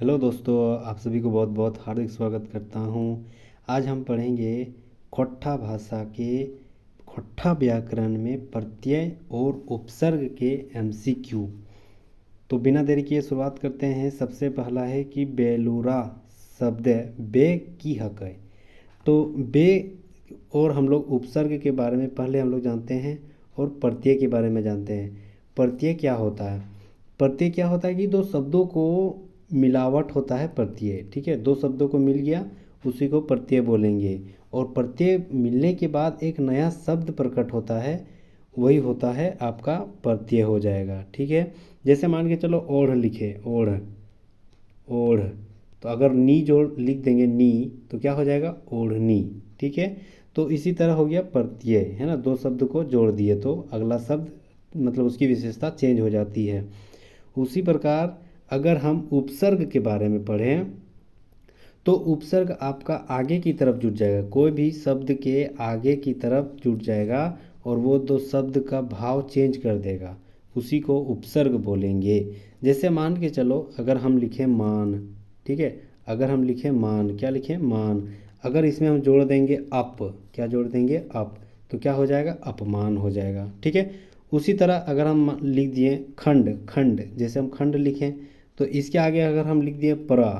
Hello दोस्तों, आप सभी को बहुत बहुत हार्दिक स्वागत करता हूँ। आज हम पढ़ेंगे खोट्ठा भाषा के खोट्ठा व्याकरण में प्रत्यय और उपसर्ग के एमसीक्यू। तो बिना देरी किए शुरुआत करते हैं। सबसे पहला है कि बेलूरा शब्द बे की हक है। तो बे और हम लोग उपसर्ग के बारे में पहले हम लोग जानते हैं और प्रत्यय के बारे में जानते हैं। प्रत्यय क्या होता है? प्रत्यय क्या होता है कि दो शब्दों को मिलावट होता है प्रत्यय। ठीक है, दो शब्दों को मिल गया, उसी को प्रत्यय बोलेंगे। और प्रत्यय मिलने के बाद एक नया शब्द प्रकट होता है, वही होता है आपका प्रत्यय हो जाएगा। ठीक है, जैसे मान के चलो ओढ़ लिखे, ओढ़ ओढ़, तो अगर नी जोड़ लिख देंगे नी, तो क्या हो जाएगा? ओढ़नी। ठीक है, तो इसी तरह हो गया प्रत्यय, है ना। दो शब्द को जोड़ दिए तो अगला शब्द मतलब उसकी विशेषता चेंज हो जाती है। उसी प्रकार अगर हम उपसर्ग के बारे में पढ़ें तो उपसर्ग आपका आगे की तरफ जुट जाएगा। कोई भी शब्द के आगे की तरफ जुट जाएगा और वो दो शब्द का भाव चेंज कर देगा, उसी को उपसर्ग बोलेंगे। जैसे मान के चलो अगर हम लिखें मान, ठीक है, अगर हम लिखें मान, क्या लिखें? मान। अगर इसमें हम जोड़ देंगे अप, क्या जोड़ देंगे? अप, तो क्या हो जाएगा? अपमान हो जाएगा। ठीक है, उसी तरह अगर हम लिख दिए खंड, खंड, जैसे हम खंड लिखें तो इसके आगे अगर हम लिख दिए परा,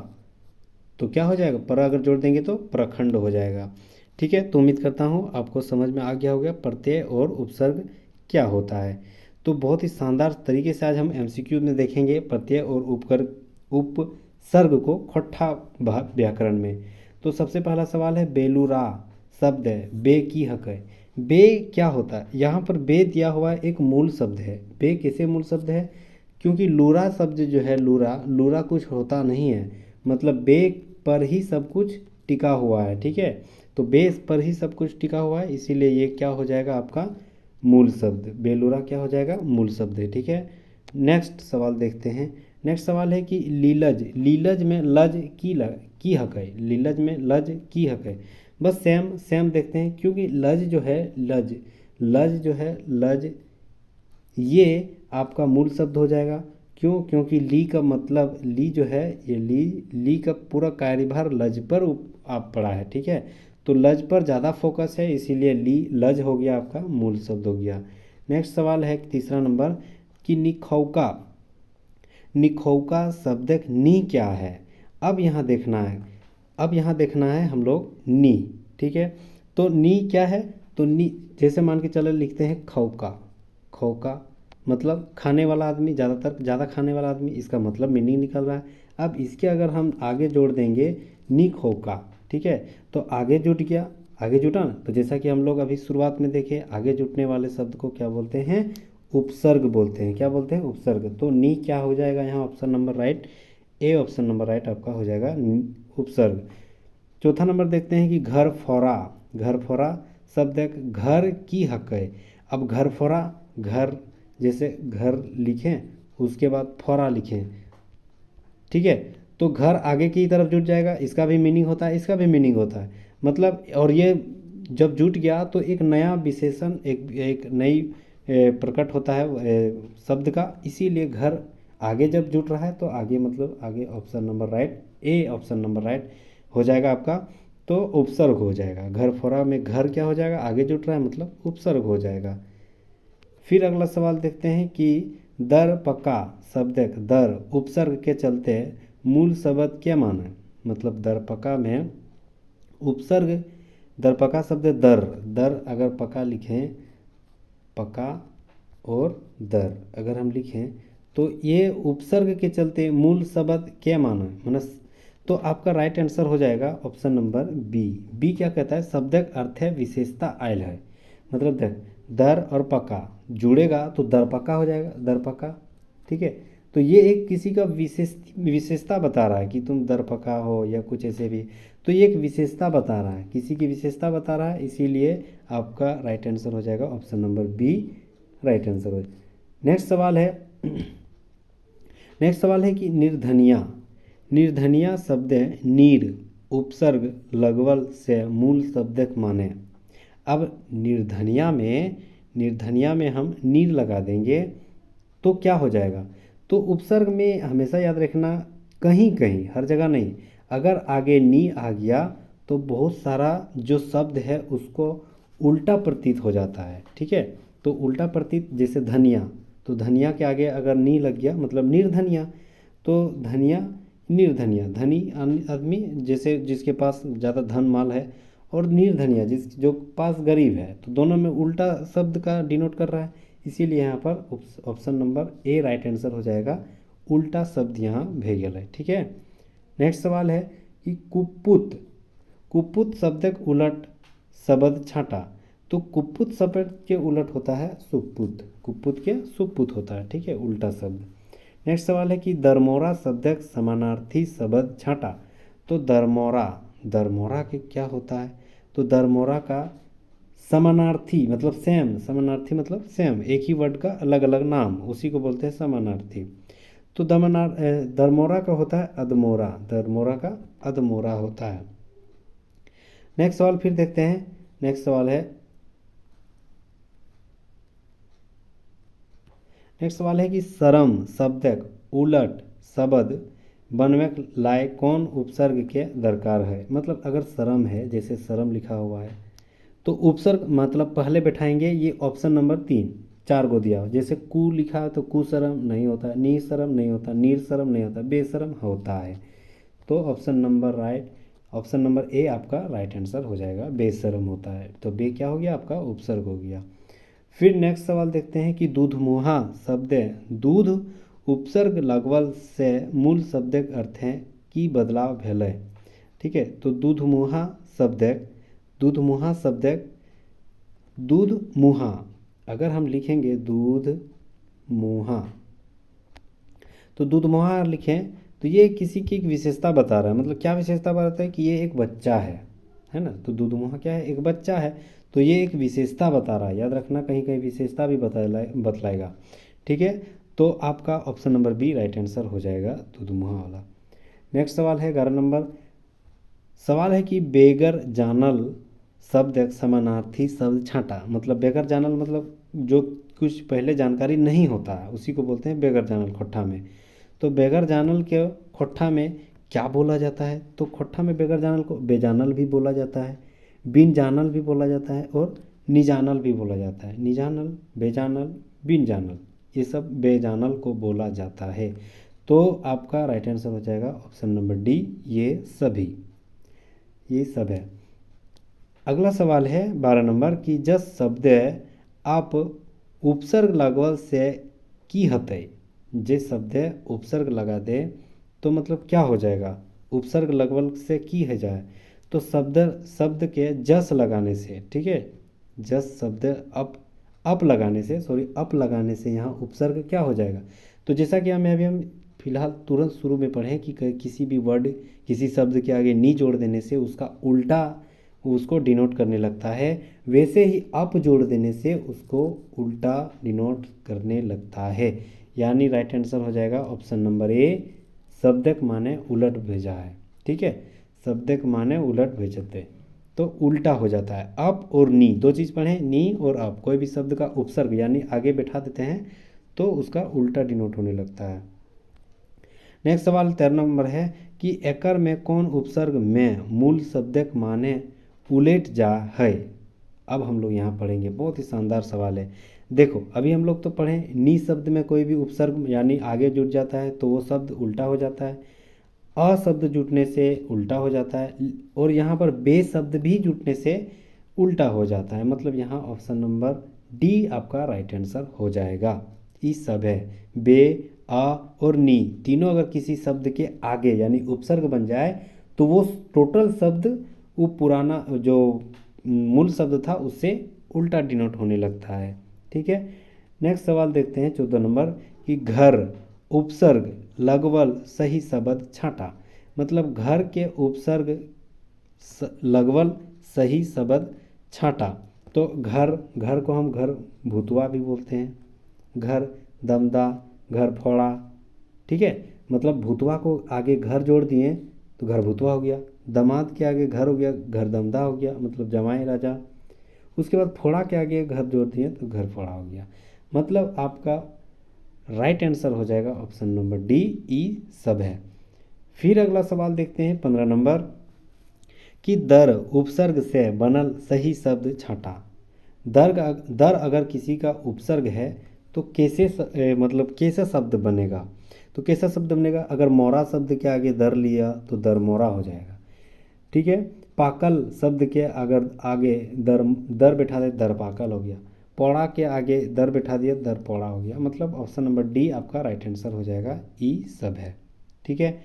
तो क्या हो जाएगा? पर अगर जोड़ देंगे तो प्रखंड हो जाएगा। ठीक है, तो उम्मीद करता हूँ आपको समझ में आ गया होगा प्रत्यय और उपसर्ग क्या होता है। तो बहुत ही शानदार तरीके से आज हम एमसीक्यू में देखेंगे प्रत्यय और उपसर्ग को खोट्ठा व्याकरण में। तो सबसे पहला सवाल है, बेलूरा शब्द है बे की हक है। बे क्या होता है? यहाँ पर बे दिया हुआ एक मूल शब्द है। बे कैसे मूल शब्द है? क्योंकि लूरा शब्द जो है, लूरा लूरा कुछ होता नहीं है, मतलब बे पर ही सब कुछ टिका हुआ है। ठीक है, तो बेस पर ही सब कुछ टिका हुआ है, इसीलिए ये क्या हो जाएगा? आपका मूल शब्द। बेलूरा क्या हो जाएगा? मूल शब्द है। ठीक है, नेक्स्ट सवाल देखते हैं। नेक्स्ट सवाल है कि लीलज, लीलज में लज की हक है। लीलज में लज की हक है। बस सेम सेम देखते हैं, क्योंकि लज जो है, लज लज जो है, लज ये आपका मूल शब्द हो जाएगा। क्यों? क्योंकि ली का मतलब, ली जो है ये ली का पूरा कार्यभार लज पर आप पड़ा है। ठीक है, तो लज पर ज़्यादा फोकस है, इसीलिए ली लज हो गया, आपका मूल शब्द हो गया। नेक्स्ट सवाल है तीसरा नंबर कि निखौका, निखौका शब्द नी क्या है? अब यहाँ देखना है, अब यहाँ देखना है हम लोग नी। ठीक है, तो नी क्या है? तो नी जैसे मान के चलो लिखते हैं खौका, खौका मतलब खाने वाला आदमी, ज़्यादातर ज़्यादा खाने वाला आदमी, इसका मतलब मीनिंग निकल रहा है। अब इसके अगर हम आगे जोड़ देंगे नी खौका, ठीक है, तो आगे जुट गया, आगे जुटा ना। तो जैसा कि हम लोग अभी शुरुआत में देखे, आगे जुटने वाले शब्द को क्या बोलते हैं? उपसर्ग बोलते हैं। क्या बोलते हैं? उपसर्ग। तो नी क्या हो जाएगा यहाँ? Option number right, A option number right आपका हो जाएगा उपसर्ग। चौथा नंबर देखते हैं कि घर फोरा, घर फोरा शब्द एक घर की हक है। अब घर फोरा, घर जैसे घर लिखें उसके बाद फोरा लिखें, ठीक है, तो घर आगे की तरफ जुट जाएगा, इसका भी मीनिंग होता है, इसका भी मीनिंग होता है, मतलब। और ये जब जुट गया तो एक नया विशेषण, एक एक नई प्रकट होता है शब्द का, इसीलिए घर आगे जब जुट रहा है तो आगे मतलब आगे option number right, A option number right हो जाएगा आपका। तो उपसर्ग हो जाएगा। घर फोरा में घर क्या हो जाएगा? आगे जुट रहा है मतलब उपसर्ग हो जाएगा। फिर अगला सवाल देखते हैं कि दर पका शब्द दर उपसर्ग के चलते मूल शब्द क्या माना है? मतलब दर पका में उपसर्ग, दर पका शब्द दर, दर अगर पका लिखें, पका और दर अगर हम लिखें तो ये उपसर्ग के चलते मूल शब्द क्या माना है? मनस, तो आपका राइट आंसर हो जाएगा ऑप्शन नंबर बी। बी क्या कहता है? शब्दक अर्थ है विशेषता आयल है, मतलब देख दर और पका जुड़ेगा तो दर पका हो जाएगा, दर पका। ठीक है, तो ये एक किसी का विशेषता बता रहा है कि तुम दर पका हो या कुछ ऐसे भी, तो ये एक विशेषता बता रहा है, किसी की विशेषता बता रहा है, इसीलिए आपका राइट आंसर हो जाएगा option number B, right answer हो। नेक्स्ट सवाल है, नेक्स्ट सवाल है कि निर्धनिया, निर्धनिया शब्द नीर उपसर्ग लगवल से मूल शब्दक माने। अब निर्धनिया में, निर्धनिया में हम नीर लगा देंगे तो क्या हो जाएगा? तो उपसर्ग में हमेशा याद रखना कहीं कहीं, हर जगह नहीं। अगर आगे नी आ गया तो बहुत सारा जो शब्द है उसको उल्टा प्रतीत हो जाता है, ठीक है। तो उल्टा प्रतीत, जैसे धनिया, तो धनिया के आगे अगर नी लग गया मतलब निर्धनिया। तो धनिया, निर्धनिया, धनी आदमी जैसे जिसके पास ज़्यादा धन माल है, और निर्धनिया जो पास गरीब है, तो दोनों में उल्टा शब्द का डिनोट कर रहा है। इसीलिए यहाँ पर option number A right answer हो जाएगा। उल्टा शब्द यहाँ भेगल है, ठीक है। नेक्स्ट सवाल है कि कुपुत, कुपुत शब्दक उलट शब्द छाँटा। तो कुपुत शब्द के उलट होता है सुपुत, कुपुत के सुपुत होता है, ठीक है, उल्टा शब्द। नेक्स्ट सवाल है कि दरमोरा शब्दक समानार्थी शब्द छाँटा। तो दरमोरा, दरमोरा के क्या होता है? तो दरमोरा का समानार्थी मतलब सेम, समानार्थी मतलब सेम, एक ही वर्ड का अलग अलग नाम, उसी को बोलते हैं समानार्थी। तो दरमोरा का होता है अधमोरा, दरमोरा का अधमोरा होता है। नेक्स्ट सवाल फिर देखते हैं। नेक्स्ट सवाल है, नेक्स्ट सवाल है कि शरम शब्दक उलट शब्द बनवे लाए कौन उपसर्ग के दरकार है। मतलब अगर शरम है, जैसे शरम लिखा हुआ है, तो उपसर्ग मतलब पहले बैठाएंगे। ये ऑप्शन नंबर 3 4 को दिया हो, जैसे कु लिखा है तो कुशरम नहीं होता, निशरम नहीं होता, नीरशरम नहीं होता, बेशरम होता है। तो ऑप्शन नंबर ए आपका राइट आंसर हो जाएगा, बेशरम होता है। तो बे क्या हो गया आपका? उपसर्ग हो गया। फिर नेक्स्ट सवाल देखते हैं कि दूधमुहा शब्द दूध उपसर्ग लगवल से मूल शब्दक अर्थ है की बदलाव भेलै, ठीक है। तो दूधमुहा शब्दक, दूधमुहा शब्दक दूध मुहा, अगर हम लिखेंगे दूध मुहा, तो दूध मुहा लिखें तो ये किसी की एक विशेषता बता रहा है। मतलब क्या विशेषता बताता है? कि ये एक बच्चा है ना। तो दूध मुहा क्या है? एक बच्चा है। तो ये एक विशेषता बता रहा है, याद रखना, कहीं कहीं विशेषता भी बतलाएगा, ठीक है। तो आपका option number B right answer हो जाएगा, दूध मुहा वाला। नेक्स्ट सवाल है 11 नंबर। सवाल है कि बेगर जानल शब्द एक समानार्थी शब्द छाँटा। मतलब बेगर जानल मतलब जो कुछ पहले जानकारी नहीं होता है उसी को बोलते हैं बेगर जानल खोट्ठा में। तो बेगर जानल के खोट्ठा में क्या बोला जाता है? तो खोट्ठा में बेगर जानल को बेजानल भी बोला जाता है, बिन जानल भी बोला जाता है, और निजानल भी बोला जाता है। निजानल, बेजानल, बिन जानल, ये सब बेजानल को बोला जाता है। तो आपका राइट आंसर हो जाएगा ऑप्शन नंबर डी, ये सभी, ये सब है। अगला सवाल है 12 नंबर कि जस शब्द आप उपसर्ग लगवल से की हतै। जे शब्द उपसर्ग लगा दे तो मतलब क्या हो जाएगा? उपसर्ग लगवल से की है जाए, तो शब्द के जस लगाने से, ठीक है, जस शब्द अप लगाने से, सॉरी अप लगाने से यहाँ उपसर्ग क्या हो जाएगा? तो जैसा कि हम फिलहाल तुरंत शुरू में पढ़ें कि किसी भी वर्ड, किसी शब्द के आगे नी जोड़ देने से उसका उल्टा उसको डिनोट करने लगता है, वैसे ही अप जोड़ देने से उसको उल्टा डिनोट करने लगता है। यानी राइट आंसर हो जाएगा ऑप्शन नंबर ए, शब्दक माने उलट भेजा है, ठीक है। शब्दक माने उलट भेजते, तो उल्टा हो जाता है। अप और नी, दो चीज़ पढ़ें, नी और अप। कोई भी शब्द का उपसर्ग यानी आगे बैठा देते हैं तो उसका उल्टा डिनोट होने लगता है। नेक्स्ट सवाल 13 नंबर है कि एकर में कौन उपसर्ग में मूल शब्दक माने उलेट जा है। अब हम लोग यहाँ पढ़ेंगे, बहुत ही शानदार सवाल है। देखो अभी हम लोग तो पढ़ें नी शब्द में कोई भी उपसर्ग यानी आगे जुट जाता है तो वो शब्द उल्टा हो जाता है, अ शब्द जुटने से उल्टा हो जाता है, और यहाँ पर बे शब्द भी जुटने से उल्टा हो जाता है। मतलब यहाँ ऑप्शन नंबर डी आपका राइट आंसर हो जाएगा। ई सब है, बे, आ और नी तीनों अगर किसी शब्द के आगे यानी उपसर्ग बन जाए तो वो टोटल शब्द वो पुराना जो मूल शब्द था उससे उल्टा डिनोट होने लगता है, ठीक है। नेक्स्ट सवाल देखते हैं 14 नंबर कि घर उपसर्ग लगवल सही शब्द छाँटा। मतलब घर के उपसर्ग लगवल सही शब्द छाँटा। तो घर, घर को हम घर भूतवा भी बोलते हैं, घर दमदा, घर फोड़ा, ठीक है। मतलब भूतवा को आगे घर जोड़ दिए तो घर भूतवा हो गया, दामाद के आगे घर हो गया, घर दमदा हो गया, मतलब जमाई राजा। उसके बाद फोड़ा के आगे घर जोड़ दिए तो घर फोड़ा हो गया। मतलब आपका राइट आंसर हो जाएगा ऑप्शन नंबर डी, ई सब है। फिर अगला सवाल देखते हैं 15 नंबर कि दर उपसर्ग से बनल सही शब्द छाँटा। दर अगर किसी का उपसर्ग है तो मतलब कैसा शब्द बनेगा। तो कैसा शब्द बनेगा, अगर मोरा शब्द के आगे दर लिया तो दर मोरा हो जाएगा। ठीक है। पाकल शब्द के अगर आगे दर दर बैठा दे दर पाकल हो गया। पौड़ा के आगे दर बैठा दिया दर पौड़ा हो गया। मतलब ऑप्शन नंबर डी आपका राइट आंसर हो जाएगा, ई सब है। ठीक है।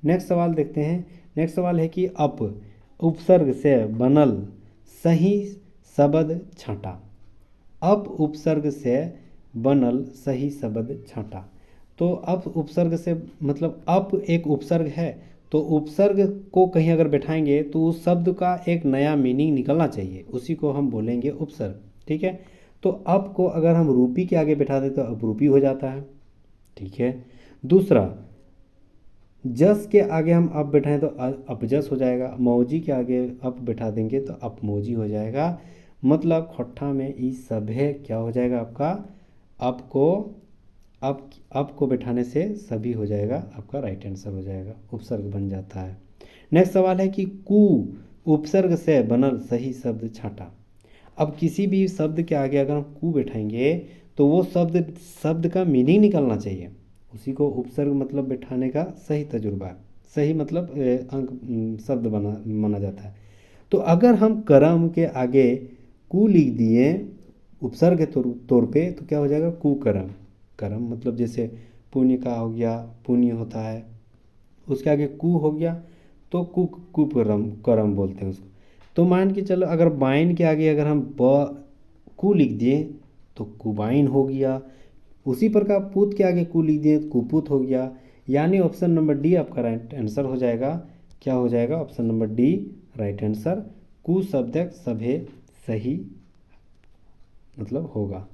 नेक्स्ट सवाल देखते हैं। नेक्स्ट सवाल है कि अप उपसर्ग से बनल सही शब्द छाँटा। अप उपसर्ग से बनल सही शब्द छाँटा। तो अप उपसर्ग से मतलब अप एक उपसर्ग है, तो उपसर्ग को कहीं अगर बैठाएंगे तो उस शब्द का एक नया मीनिंग निकलना चाहिए, उसी को हम बोलेंगे उपसर्ग। ठीक है। तो अप को अगर हम रूपी के आगे बैठा दें तो अपरूपी हो जाता है। ठीक है। दूसरा, जस के आगे हम अप बैठाएं तो अपजस हो जाएगा। मौजी के आगे अप बैठा देंगे तो अपमौजी हो जाएगा। मतलब खट्ठा में ई सभे क्या हो जाएगा आपका, अप को बैठाने से सभी हो जाएगा, आपका राइट आंसर हो जाएगा, उपसर्ग बन जाता है। नेक्स्ट सवाल है कि कु उपसर्ग से बनल सही शब्द छाँटा। अब किसी भी शब्द के आगे अगर हम कु बैठाएंगे तो वो शब्द का मीनिंग निकलना चाहिए, उसी को उपसर्ग मतलब बैठाने का सही तजुर्बा है। सही मतलब अंक शब्द माना जाता है। तो अगर हम करम के आगे कु लिख दिए उपसर्ग के तौर पे तो क्या हो जाएगा, कुकरम। करम मतलब जैसे पुण्य का हो गया, पुण्य होता है, उसके आगे कु हो गया तो कुकरम करम बोलते हैं उसको। तो मान के चलो अगर बाइन के आगे अगर हम कु लिख दिए तो कुबाइन हो गया। उसी प्रकार पूत के आगे कु लिख दिए तो कुपुत हो गया। यानी ऑप्शन नंबर डी आपका राइट आंसर हो जाएगा। क्या हो जाएगा, option number D right answer, कु शब्दक सभे सही मतलब होगा।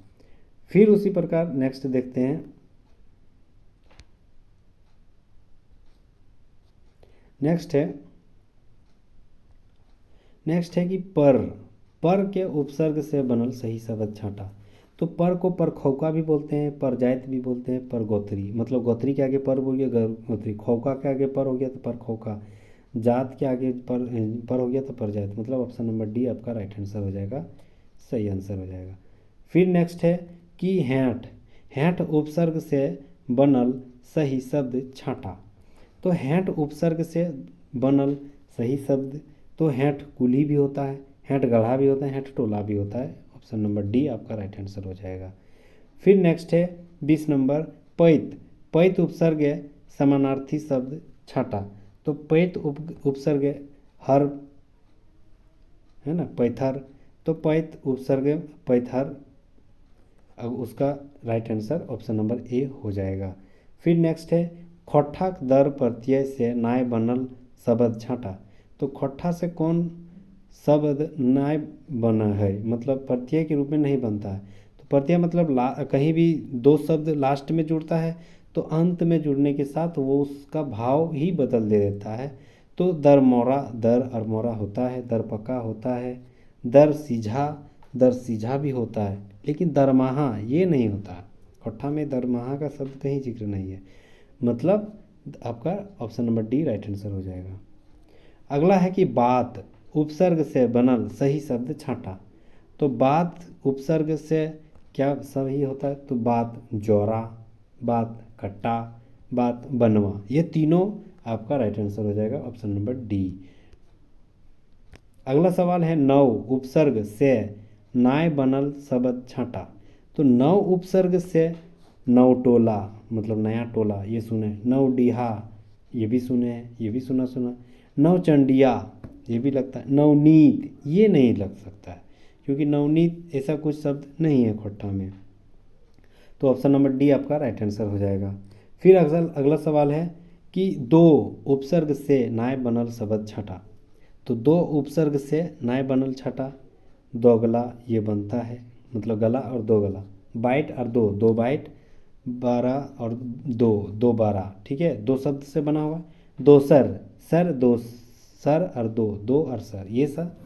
फिर उसी प्रकार नेक्स्ट देखते हैं। नेक्स्ट है कि पर के उपसर्ग से बनल सही शब्द छाँटा। तो पर को परखौका भी बोलते हैं, परजाइत भी बोलते हैं, परगोत्री। मतलब गोत्री के आगे पर बोल गया गोत्री, खौका के आगे पर हो गया तो परखौका, जात के आगे पर हो गया तो परजाइत। मतलब ऑप्शन नंबर डी आपका राइट आंसर हो जाएगा, सही आंसर हो जाएगा। फिर नेक्स्ट है कि हैंट उपसर्ग से बनल सही शब्द छाँटा। तो हैंट उपसर्ग से बनल सही शब्द, तो हैंट कुली भी होता है, हैंट गढ़ा भी होता है, हैंट टोला भी होता है। ऑप्शन नंबर डी आपका राइट आंसर हो जाएगा। फिर नेक्स्ट है 20 नंबर पैत उपसर्ग समानार्थी शब्द छाँटा। तो पैत उपसर्ग हर है ना, पैथर। तो पैत उपसर्ग पैथर, अब उसका right answer option number A हो जाएगा। फिर नेक्स्ट है खोट्ठा दर प्रत्यय से नाय बनल शब्द छाँटा। तो खोट्ठा से कौन शब्द नाय बना है, मतलब प्रत्यय के रूप में नहीं बनता है। तो प्रत्यय मतलब कहीं भी दो शब्द लास्ट में जुड़ता है तो अंत में जुड़ने के साथ वो उसका भाव ही बदल दे देता है। तो दर मोरा दर अरमोरा होता है, दर पका होता है, दर सीझा भी होता है, लेकिन दरमाहा ये नहीं होता। खोट्ठा में दरमाहा का शब्द कहीं जिक्र नहीं है। मतलब आपका option number D right answer हो जाएगा। अगला है कि बात उपसर्ग से बनल सही शब्द छाँटा। तो बात उपसर्ग से क्या सही होता है, तो बात जोरा, बात कट्टा, बात बनवा, ये तीनों आपका राइट आंसर हो जाएगा, ऑप्शन नंबर डी। अगला सवाल है नौ उपसर्ग से नाय बनल शब्द छाँटा। तो नौ उपसर्ग से नौ टोला मतलब नया टोला, ये सुने। नौ डीहा, ये भी सुने हैं, ये भी सुना। नौ चंडिया, ये भी लगता है। नवनीत, ये नहीं लग सकता है क्योंकि नवनीत ऐसा कुछ शब्द नहीं है खोट्ठा में। तो ऑप्शन नंबर डी आपका राइट आंसर हो जाएगा। फिर अगला सवाल है कि दो उपसर्ग से नाय बनल शब्द छाँटा। तो दो उपसर्ग से नाय बनल छाँटा, दोगला ये बनता है, मतलब गला और दो गला। बाइट और दो बाइट, 12 और दो 12। ठीक है, दो शब्द से बना हुआ। दो सर दो सर और दो और सर, ये सब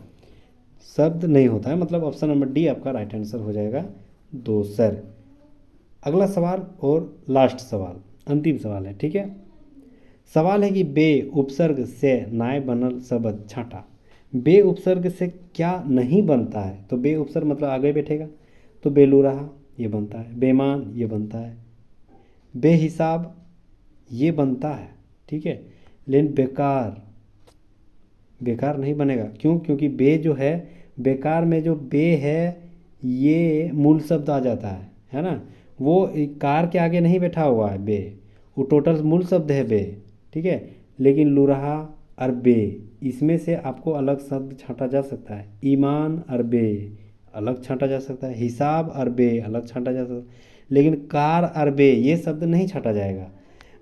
शब्द नहीं होता है। मतलब ऑप्शन नंबर डी आपका राइट आंसर हो जाएगा, दो सर। अगला सवाल और लास्ट सवाल, अंतिम सवाल है। ठीक है, सवाल है कि बे उपसर्ग से नाय बनल शब्द छाँटा। बे उपसर्ग से क्या नहीं बनता है? तो बे उपसर्ग मतलब आगे बैठेगा, तो बेलूरहा ये बनता है, बेमान ये बनता है, बेहिसाब ये बनता है, ठीक है। लेकिन बेकार, बेकार नहीं बनेगा। क्यों? क्योंकि बे जो है, बेकार में जो बे है ये मूल शब्द आ जाता है ना। वो कार के आगे नहीं बैठा हुआ है बे, वो टोटल मूल शब्द है बे, ठीक है। लेकिन लुरहा और बे, इसमें से आपको अलग शब्द छांटा जा सकता है। ईमान और बे अलग छांटा जा सकता है, हिसाब और बे अलग छांटा जा सकता है, लेकिन कार और बे ये शब्द नहीं छांटा जाएगा।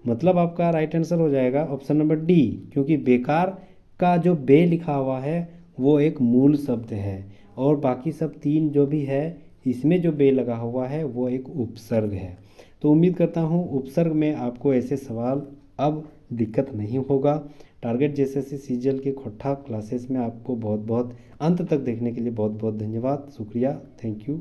मतलब आपका राइट आंसर हो जाएगा ऑप्शन नंबर डी, क्योंकि बेकार का जो बे लिखा हुआ है वो एक मूल शब्द है, और बाकी सब तीन जो भी है इसमें जो बे लगा हुआ है वो एक उपसर्ग है। तो उम्मीद करता हूँ उपसर्ग में आपको ऐसे सवाल अब दिक्कत नहीं होगा। टारगेट जेएसएससी सीजीएल के खोट्ठा क्लासेस में आपको बहुत बहुत अंत तक देखने के लिए बहुत बहुत धन्यवाद, शुक्रिया, थैंक यू।